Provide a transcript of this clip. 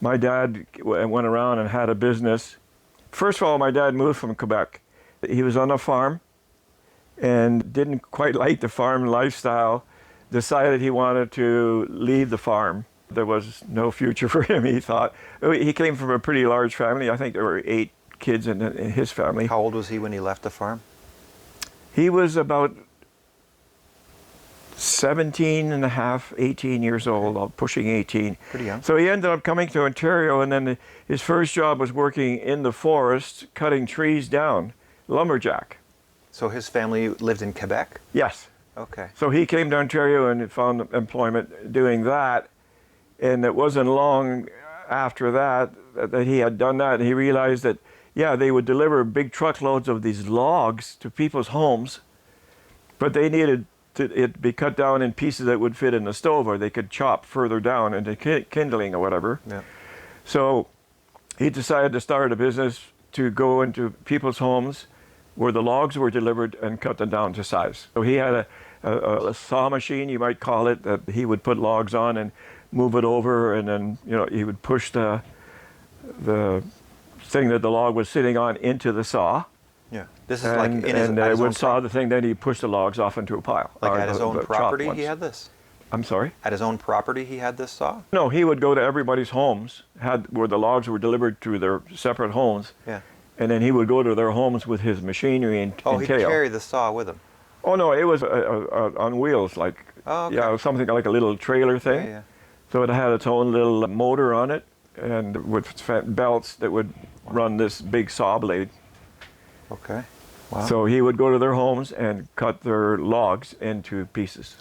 My dad went around and had a business. First of all, my dad moved from Quebec. He was on a farm and didn't quite like the farm lifestyle, decided he wanted to leave the farm. There was no future for him, he thought. He came from a pretty large family. I think there were 8 kids in his family. How old was he when he left the farm? He was about 17 and a half, 18 years old, pushing 18. Pretty young. So he ended up coming to Ontario, and then his first job was working in the forest, cutting trees down, lumberjack. So his family lived in Quebec? Yes. Okay. So he came to Ontario and found employment doing that, and it wasn't long after that that he had done that, and he realized that, yeah, they would deliver big truckloads of these logs to people's homes, but they needed it be cut down in pieces that would fit in the stove, or they could chop further down into kindling or whatever. Yeah. So he decided to start a business to go into people's homes where the logs were delivered and cut them down to size. So he had a saw machine, you might call it, that he would put logs on and move it over, and then he would push the thing that the log was sitting on into the saw. Yeah. This is like in his, and at his own would saw the thing, then he pushed the logs off into a pile. Like at his own property he had this? I'm sorry? At his own property he had this saw? No, he would go to everybody's homes, where the logs were delivered to their separate homes. Yeah. And then he would go to their homes with his machinery and he'd tail. carry the saw with him? Oh, no, it was on wheels, like, oh, okay. yeah, it was something like a little trailer thing. Yeah, yeah. So it had its own little motor on it, and with belts that would run this big saw blade. Okay. Wow. So he would go to their homes and cut their logs into pieces.